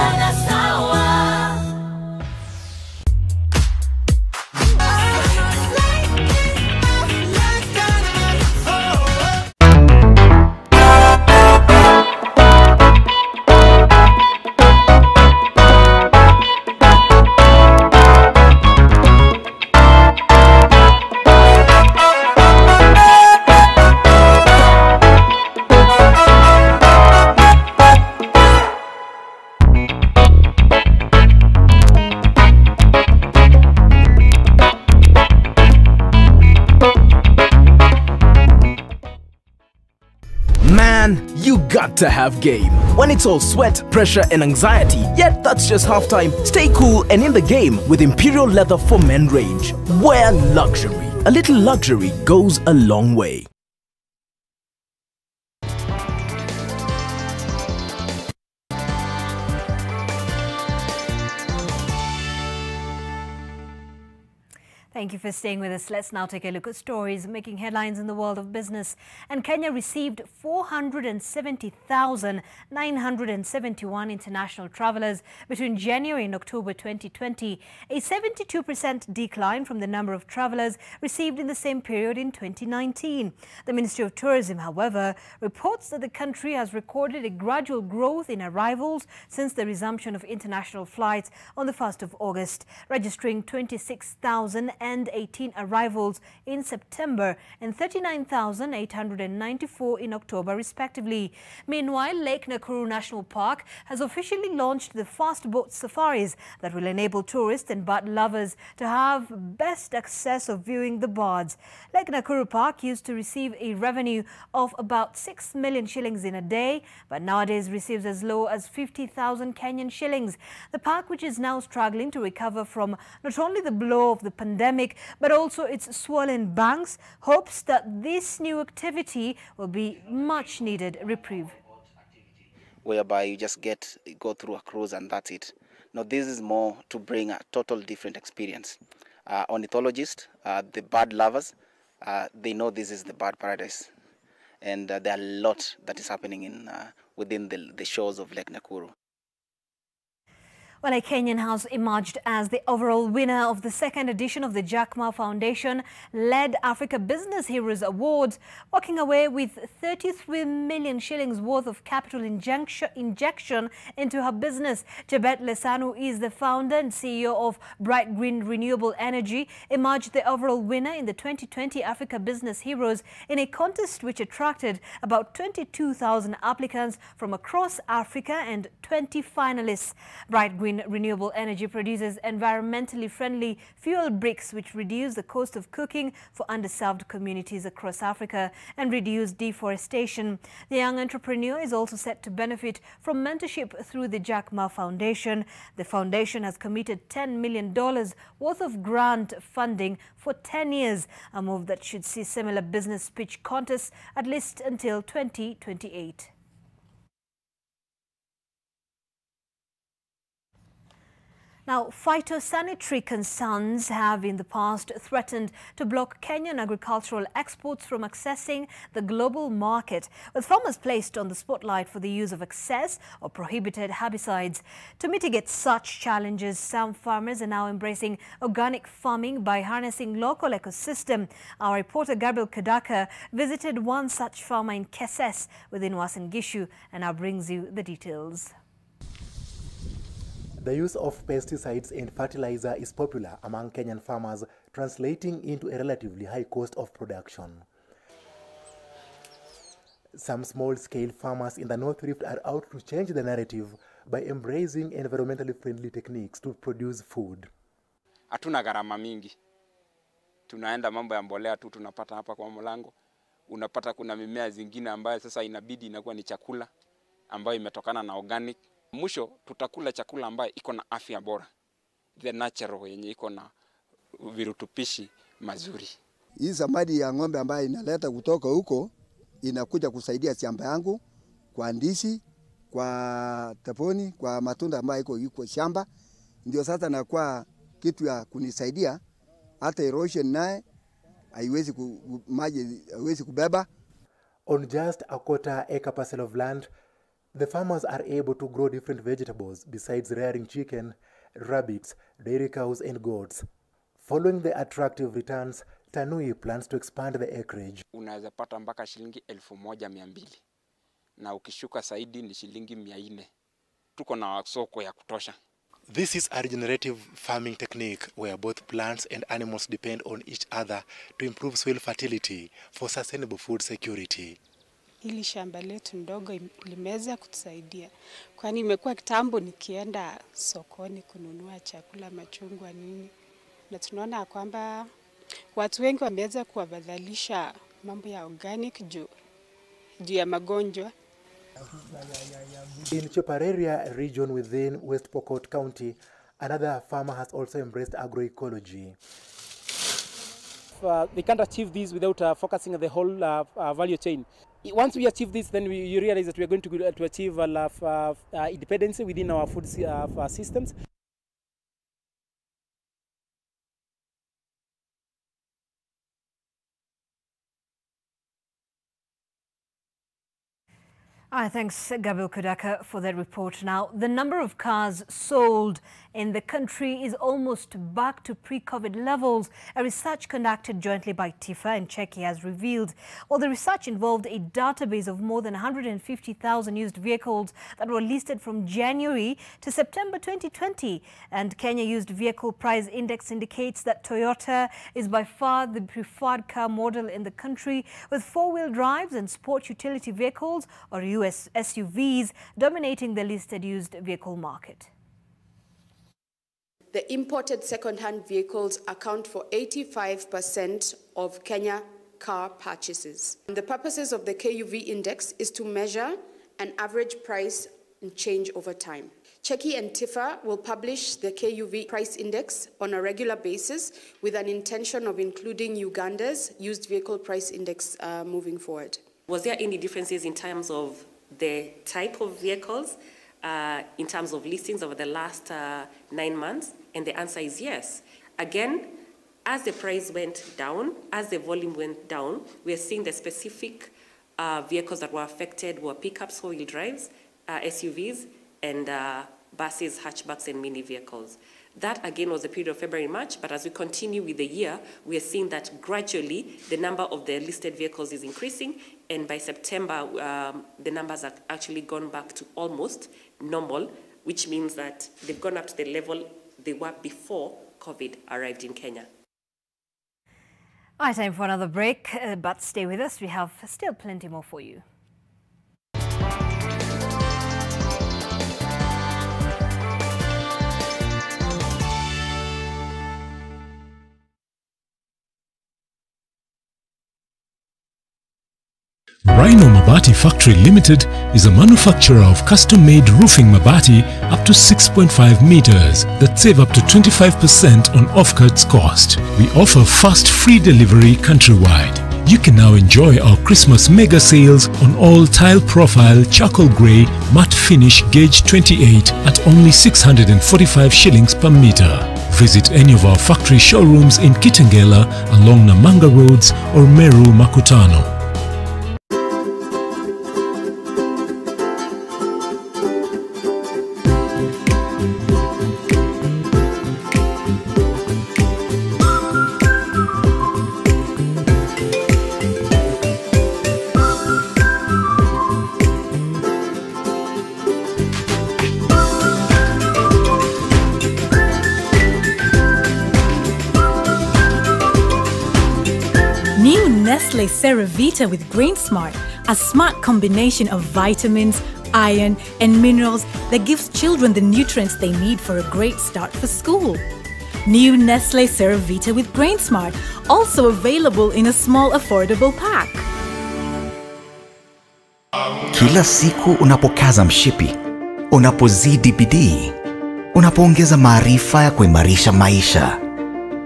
You got to have game. When it's all sweat, pressure and anxiety, yet that's just halftime. Stay cool and in the game with Imperial Leather for Men range. Wear luxury. A little luxury goes a long way. Thank you for staying with us. Let's now take a look at stories making headlines in the world of business. And Kenya received 470,971 international travelers between January and October 2020, a 72% decline from the number of travelers received in the same period in 2019. The Ministry of Tourism, however, reports that the country has recorded a gradual growth in arrivals since the resumption of international flights on the 1st of August, registering 26,018 arrivals in September and 39,894 in October, respectively. Meanwhile, Lake Nakuru National Park has officially launched the fast boat safaris that will enable tourists and bird lovers to have best access of viewing the birds. Lake Nakuru Park used to receive a revenue of about 6 million shillings in a day, but nowadays receives as low as 50,000 Kenyan shillings. The park, which is now struggling to recover from not only the blow of the pandemic, but also its swollen banks, hopes that this new activity will be much needed reprieve. Whereby you just go through a cruise and that's it. Now this is more to bring a total different experience. Ornithologists, the bird lovers, they know this is the bird paradise, and there are a lot that is happening within the shores of Lake Nakuru. Well, a Kenyan house emerged as the overall winner of the second edition of the Jack Ma Foundation-led Africa Business Heroes Awards, walking away with 33 million shillings worth of capital injection into her business. Jebet Lesanu is the founder and CEO of Bright Green Renewable Energy, emerged the overall winner in the 2020 Africa Business Heroes in a contest which attracted about 22,000 applicants from across Africa and 20 finalists. Bright Green Renewable Energy produces environmentally friendly fuel bricks which reduce the cost of cooking for underserved communities across Africa and reduce deforestation. The young entrepreneur is also set to benefit from mentorship through the Jack Ma Foundation. The foundation has committed $10 million worth of grant funding for 10 years, a move that should see similar business pitch contests at least until 2028. Now, phytosanitary concerns have in the past threatened to block Kenyan agricultural exports from accessing the global market, with farmers placed on the spotlight for the use of excess or prohibited herbicides. To mitigate such challenges, some farmers are now embracing organic farming by harnessing local ecosystem. Our reporter Gabriel Kudaka visited one such farmer in Keses within Uasin Gishu and now brings you the details. The use of pesticides and fertilizer is popular among Kenyan farmers, translating into a relatively high cost of production. Some small-scale farmers in the North Rift are out to change the narrative by embracing environmentally friendly techniques to produce food. Hatuna gharama mingi. Tunaenda mambo ya mbolea tu tunapata hapa kwa mlango. Unapata kuna mimea zingine ambayo sasa inabidi inakuwa ni chakula ambayo imetokana na organic. Mwisho tutakula chakula ambayo iko na afya bora. The natural yenye iko na virutubishi mazuri. Hii samadi ya ng'ombe ambayo inaleta kutoka huko inakuja kusaidia shamba yangu kwa ndizi, kwa taponi, kwa matunda ambayo iko shamba. Ndio sasa nakuwa kitu ya kunisaidia hata erosion naye haiwezi maji haiwezi kubeba. On just a quarter-acre parcel of land, the farmers are able to grow different vegetables besides rearing chicken, rabbits, dairy cows and goats. Following the attractive returns, Tanui plans to expand the acreage. Unaweza pata mpaka shilingi 1,200 na ukishuka zaidi ni shilingi 400. Tuko na soko ya kutosha. This is a regenerative farming technique where both plants and animals depend on each other to improve soil fertility for sustainable food security. Hili shamba letu ndogo limeweza kutusaidia. Kwani imekuwa kitambo nikienda sokoni kununua chakula, machungwa nini. Na tunaona kwamba watu wengi wameweza kuwabadalisha mambo ya organic juu ya magonjwa. In Chopareria region within West Pokot County, another farmer has also embraced agroecology. They can't achieve this without focusing on the whole value chain. Once we achieve this, then you realize that we are going to achieve independence within our food systems. Thanks, Gabriel Kudaka, for that report. Now, the number of cars sold in the country is almost back to pre-COVID levels. A research conducted jointly by TIFA and Cheki has revealed, well, the research involved a database of more than 150,000 used vehicles that were listed from January to September 2020. And Kenya Used Vehicle Price Index indicates that Toyota is by far the preferred car model in the country, with four-wheel drives and sport utility vehicles, or US SUVs, dominating the listed used vehicle market. The imported second-hand vehicles account for 85% of Kenya car purchases. And the purposes of the KUV index is to measure an average price and change over time. Cheki and TIFA will publish the KUV price index on a regular basis with an intention of including Uganda's used vehicle price index moving forward. Was there any differences in terms of the type of vehicles, in terms of listings over the last 9 months? And the answer is yes. Again, as the price went down, as the volume went down, we are seeing the specific vehicles that were affected were pickups, four-wheel drives, SUVs, and buses, hatchbacks, and mini vehicles. That, again, was the period of February and March, but as we continue with the year, we are seeing that gradually the number of the listed vehicles is increasing, and by September, the numbers have actually gone back to almost normal, which means that they've gone up to the level they were before COVID arrived in Kenya. All right, time for another break, but stay with us. We have still plenty more for you. Rhino Mabati Factory Limited is a manufacturer of custom-made roofing mabati up to 6.5 meters that save up to 25% on off-cuts cost. We offer fast free delivery countrywide. You can now enjoy our Christmas mega sales on all tile profile charcoal grey matte finish gauge 28 at only 645 shillings per meter. Visit any of our factory showrooms in Kitengela along Namanga Roads or Meru Makutano. Nestle Ceravita with Grain Smart, a smart combination of vitamins, iron, and minerals that gives children the nutrients they need for a great start for school. New Nestle Ceravita with Grain Smart, also available in a small affordable pack. Kila siku unapokaza mshipi, unapozidi bidii, unapoongeza maarifa ya kuimarisha maisha,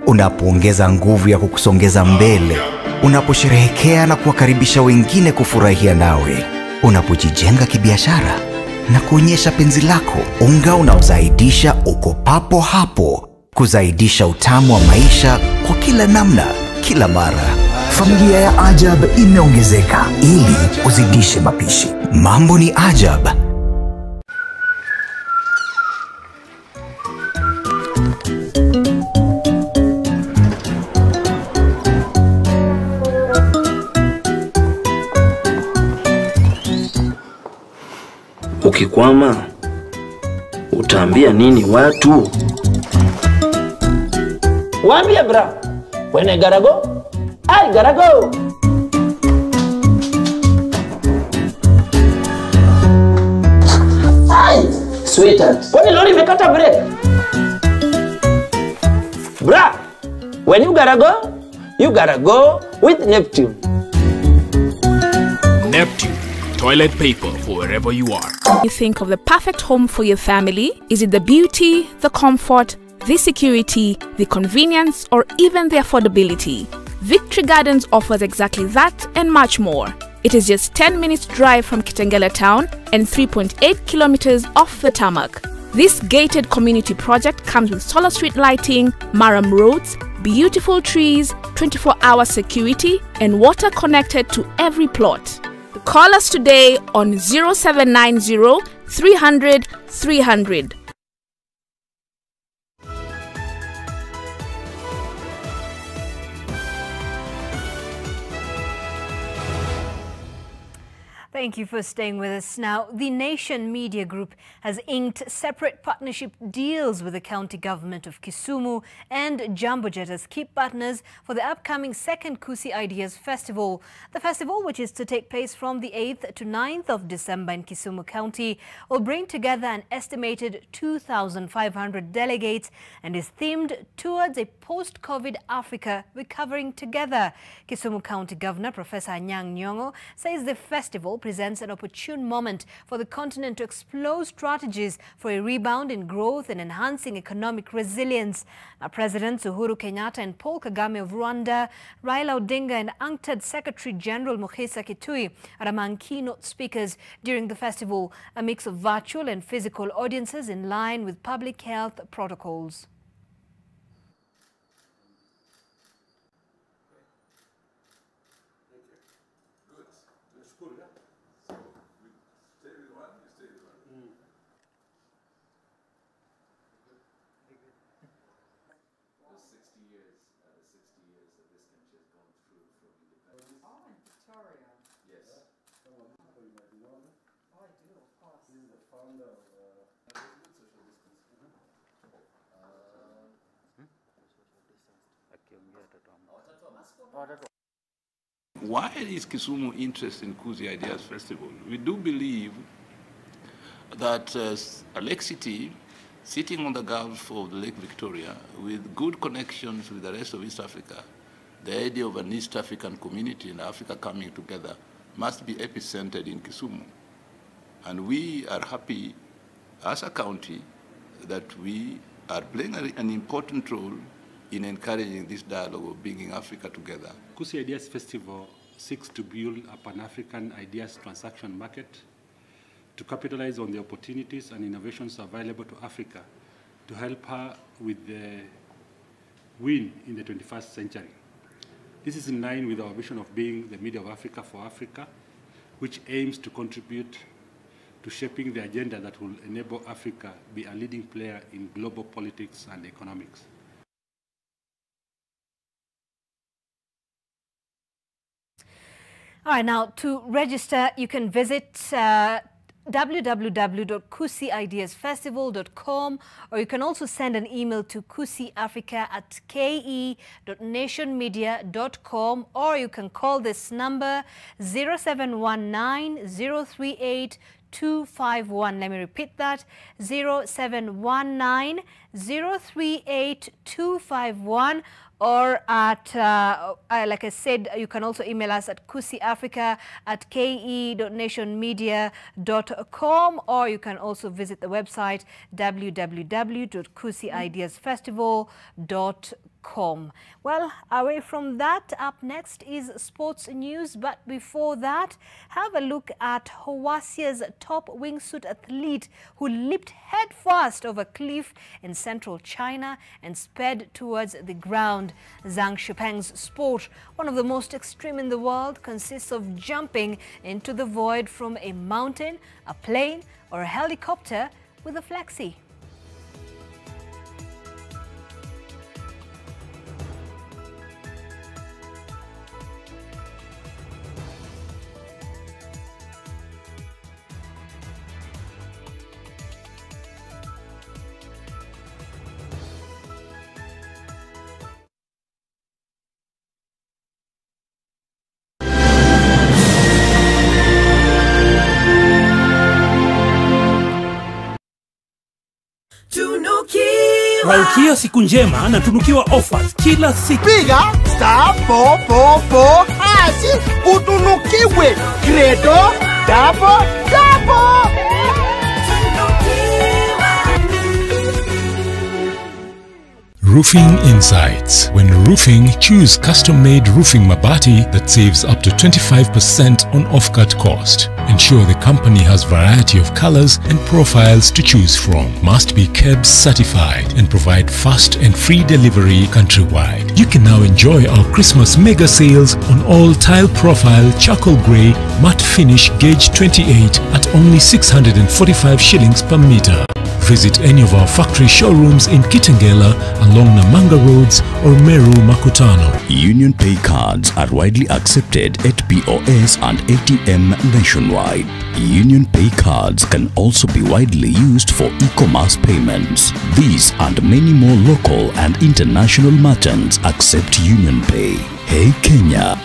unapoongeza nguvu ya kukusongeza mbele, unaposherehekea na kuwakaribisha wengine kufurahia nawe, unapojijenga kibiashara na kuonyesha penzi lako, unga unaozaidisha uko papo hapo, kuzaidisha utamu wa maisha kwa kila namna, kila mara. Familia ya Ajab imeongezeka ili uzidishe mapishi. Mambo ni Ajab. Ukikwama, utaambia nini watu? Waambie bra, when I gotta go, I gotta go. Ay, sweetheart, kwani lori imekata break? Bra, when you gotta go with Neptune. Neptune, toilet paper for wherever you are. You think of the perfect home for your family? Is it the beauty, the comfort, the security, the convenience, or even the affordability? Victory Gardens offers exactly that and much more. It is just 10 minutes drive from Kitengela town and 3.8 kilometers off the tarmac. This gated community project comes with solar street lighting, Maram roads, beautiful trees, 24-hour security, and water connected to every plot. Call us today on 0790 300 300. Thank you for staying with us. Now, the Nation Media Group has inked separate partnership deals with the county government of Kisumu and Jambojet as key partners for the upcoming second Kusi Ideas Festival. The festival, which is to take place from the 8th to 9th of December in Kisumu County, will bring together an estimated 2,500 delegates and is themed towards a post-COVID Africa recovering together. Kisumu County Governor Professor Anyang' Nyong'o says the festival presents an opportune moment for the continent to explore strategies for a rebound in growth and enhancing economic resilience. Now, Presidents Uhuru Kenyatta and Paul Kagame of Rwanda, Raila Odinga and UNCTAD Secretary General Mukhisa Kitui are among keynote speakers during the festival, a mix of virtual and physical audiences in line with public health protocols. Why is Kisumu interested in Kusi Ideas Festival? We do believe that Lake City, sitting on the Gulf of Lake Victoria, with good connections with the rest of East Africa, the idea of an East African community and Africa coming together must be epicentered in Kisumu. And we are happy as a county that we are playing an important role in encouraging this dialogue of bringing Africa together. Kusi Ideas Festival seeks to build a Pan-African ideas transaction market to capitalize on the opportunities and innovations available to Africa to help her with the win in the 21st century. This is in line with our vision of being the media of Africa for Africa, which aims to contribute to shaping the agenda that will enable Africa be a leading player in global politics and economics. All right, now to register, you can visit www.kusiideasfestival.com, or you can also send an email to kusiafrica@ke.nationmedia.com, or you can call this number 0719 038 251. Let me repeat that, 0719 038 251. Or at, like I said, you can also email us at kusiafrica@ke.nationmedia.com, or you can also visit the website www.kusiideasfestival.com. Well, away from that, up next is sports news. But before that, have a look at Hawasia's top wingsuit athlete who leaped headfirst over a cliff in central China and sped towards the ground. Zhang Shupeng's sport, one of the most extreme in the world, consists of jumping into the void from a mountain, a plane, or a helicopter with a flexi. Malkia siku njema na tunukiwa offers kila siku. Piga *444# utunukiwe Credo double. Roofing Insights. When roofing, choose custom-made roofing mabati that saves up to 25% on off-cut cost. Ensure the company has variety of colors and profiles to choose from. Must be KEBS certified and provide fast and free delivery countrywide. You can now enjoy our Christmas mega sales on all tile profile, charcoal grey, matte finish gauge 28 at only 645 shillings per meter. Visit any of our factory showrooms in Kitengela along Namanga Roads or Meru Makutano. Union Pay cards are widely accepted at POS and ATM nationwide. Union Pay cards can also be widely used for e-commerce payments. These and many more local and international merchants accept Union Pay. Hey Kenya!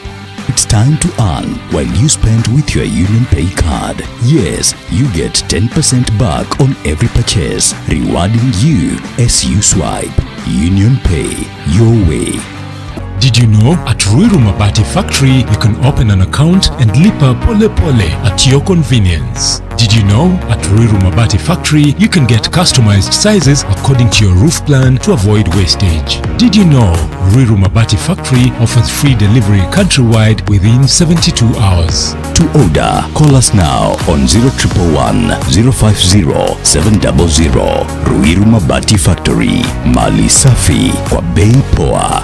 It's time to earn while you spend with your Union Pay card. Yes, you get 10% back on every purchase, rewarding you as you swipe. Union Pay, your way. Did you know at Ruiru Mabati Factory you can open an account and lipa pole pole at your convenience? Did you know at Ruiru Mabati Factory you can get customized sizes according to your roof plan to avoid wastage? Did you know Ruiru Mabati Factory offers free delivery countrywide within 72 hours? To order, call us now on 0111 050 700. Ruiru Mabati Factory, mali safi kwa bei poa.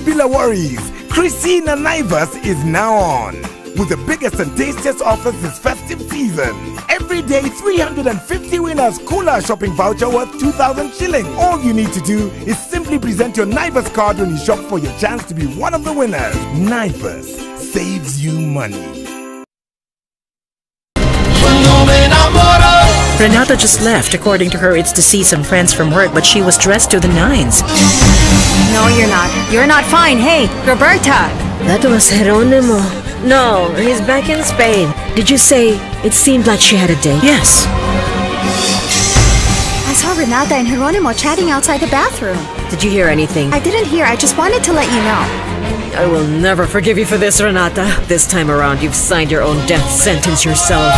Bila worries, Christina Naivas is now on with the biggest and tastiest offers this festive season. Every day, 350 winners Kula shopping voucher worth 2,000 shillings. All you need to do is simply present your Naivas card when you shop for your chance to be one of the winners. Naivas saves you money. Renata just left. According to her, it's to see some friends from work, but she was dressed to the nines. No, you're not. You're not fine. Hey, Roberta! That was Geronimo. No, he's back in Spain. Did you say it seemed like she had a date? Yes. I saw Renata and Geronimo chatting outside the bathroom. Did you hear anything? I didn't hear. I just wanted to let you know. I will never forgive you for this, Renata. This time around, you've signed your own death sentence yourself.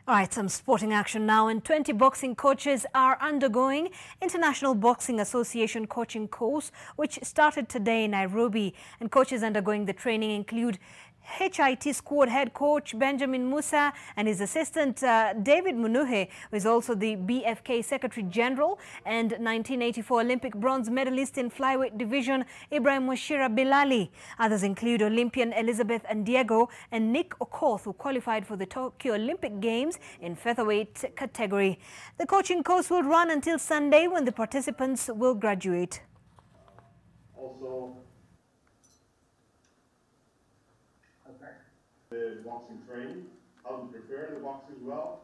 All right, some sporting action now. And 20 boxing coaches are undergoing International Boxing Association coaching course, which started today in Nairobi. And coaches undergoing the training include HIT squad head coach Benjamin Musa and his assistant David Munuhe, who is also the BFK Secretary General, and 1984 Olympic bronze medalist in flyweight division Ibrahim Moshira Bilali. Others include Olympian Elizabeth Ndiego and Nick Okoth, who qualified for the Tokyo Olympic Games in featherweight category. The coaching course will run until Sunday, when the participants will graduate. Also, the boxing training, how to prepare the boxing well.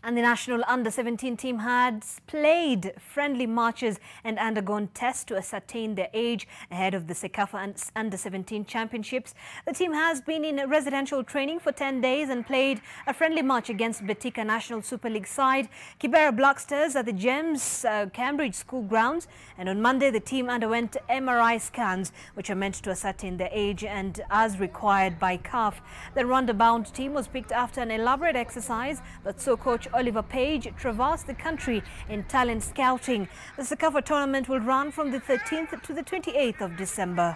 And the national under-17 team has played friendly matches and undergone tests to ascertain their age ahead of the CECAFA under-17 championships. The team has been in residential training for 10 days and played a friendly match against Betika National Super League side Kibera Blackstars at the GEMS Cambridge School grounds. And on Monday, the team underwent MRI scans, which are meant to ascertain their age and as required by CAF. The Rwanda-bound team was picked after an elaborate exercise that saw coach Oliver Page traversed the country in talent scouting. The CECAFA tournament will run from the 13th to the 28th of December.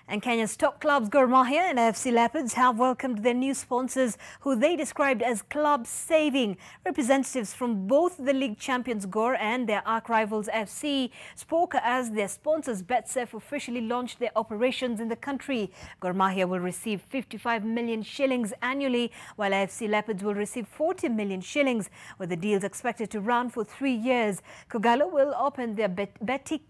And Kenya's top clubs Gor Mahia and AFC Leopards have welcomed their new sponsors, who they described as club-saving. Representatives from both the league champions Gor and their arch-rivals FC spoke as their sponsors BetSafe officially launched their operations in the country. Gor Mahia will receive 55 million shillings annually, while AFC Leopards will receive 40 million shillings, with the deals expected to run for 3 years. Kogalo will open their BetKing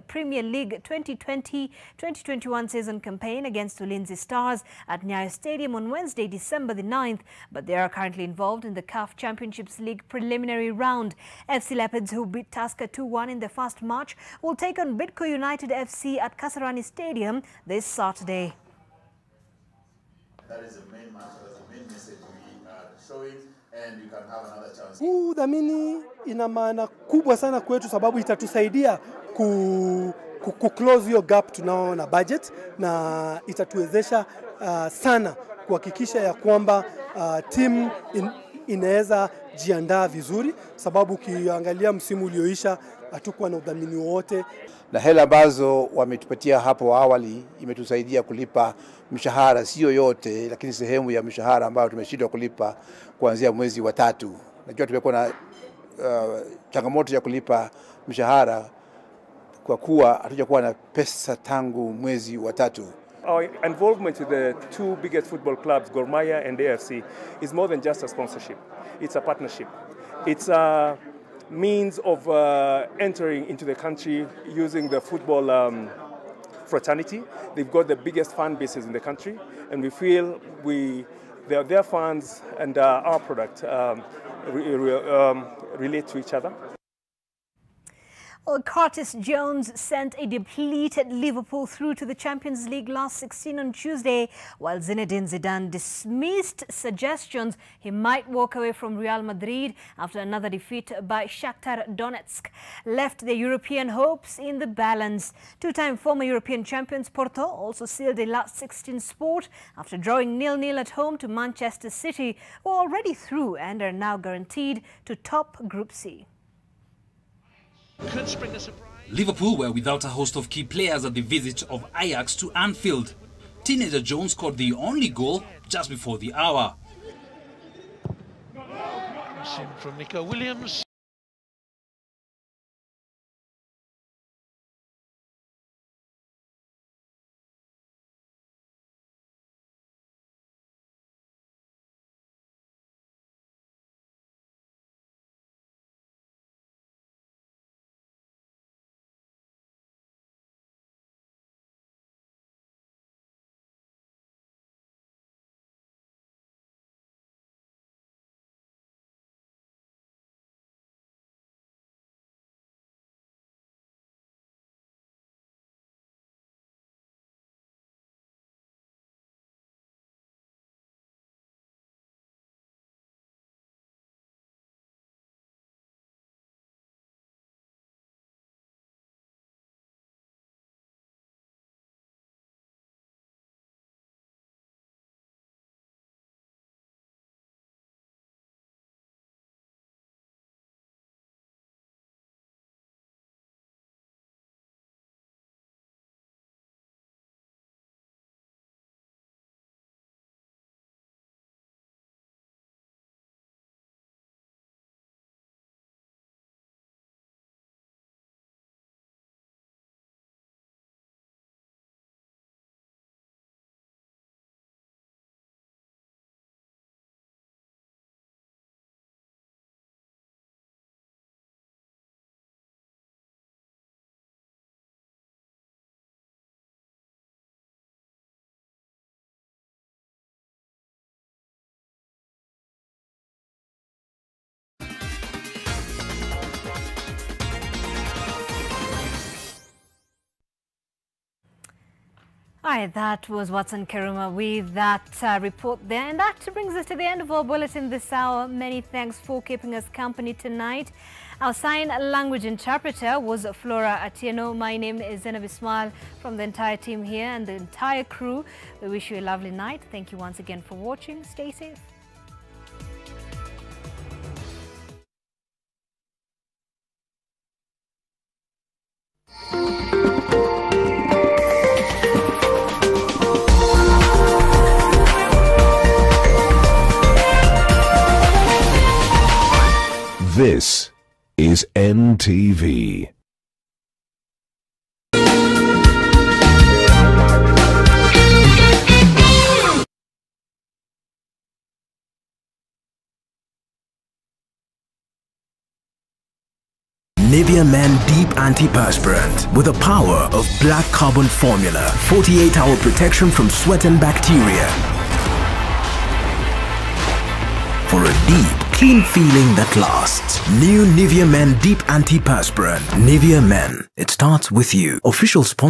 Premier League 2020-2021 season campaign against Ulinzi Stars at Nyayo Stadium on Wednesday, December the 9th, but they are currently involved in the CAF Championships League preliminary round. FC Leopards, who beat Tusker 2-1 in their first match, will take on Bidco United FC at Kasarani Stadium this Saturday. That is the main match, that's the main message we are showing, and you can have another chance. Huu udhamini ina maana kubwa sana kwetu, sababu itatusaidia ku-close hiyo gap tunao na budget, na itatuwezesha sana kuhakikisha ya kwamba timu inaweza jiandaa vizuri, sababu ukiangalia msimu ulioisha hatukuwa na udhamini wote. Na hela ambazo wametupatia hapo awali imetusaidia kulipa mshahara, sio yote, lakini sehemu ya mshahara ambayo tumeshindwa kulipa kuanzia mwezi wa 3. Najua tumekuwa na changamoto ya kulipa mshahara kwa kuwa hatujakuwa na pesa tangu mwezi wa 3. Our involvement with the two biggest football clubs, Gor Mahia and AFC, is more than just a sponsorship. It's a partnership. It's a means of entering into the country using the football fraternity. They've got the biggest fan bases in the country, and we feel their fans and our product relate to each other. Well, Curtis Jones sent a depleted Liverpool through to the Champions League last 16 on Tuesday, while Zinedine Zidane dismissed suggestions he might walk away from Real Madrid after another defeat by Shakhtar Donetsk left their European hopes in the balance. Two-time former European champions Porto also sealed a last 16 spot after drawing 0-0 at home to Manchester City, who are already through and are now guaranteed to top Group C. Could spring a surprise. Liverpool were without a host of key players at the visit of Ajax to Anfield. Teenager Jones scored the only goal just before the hour. From Nico Williams. Alright, that was Watson Keruma with that report there. And that brings us to the end of our bulletin this hour. Many thanks for keeping us company tonight. Our sign language interpreter was Flora Atieno. My name is Zainab Ismail from the entire team here and the entire crew. We wish you a lovely night. Thank you once again for watching. Stay safe. This is NTV. Nivea Men Deep Antiperspirant with the power of black carbon formula. 48-hour protection from sweat and bacteria. For a deep, clean feeling that lasts. New Nivea Men Deep Antiperspirant. Nivea Men. It starts with you. Official sponsor.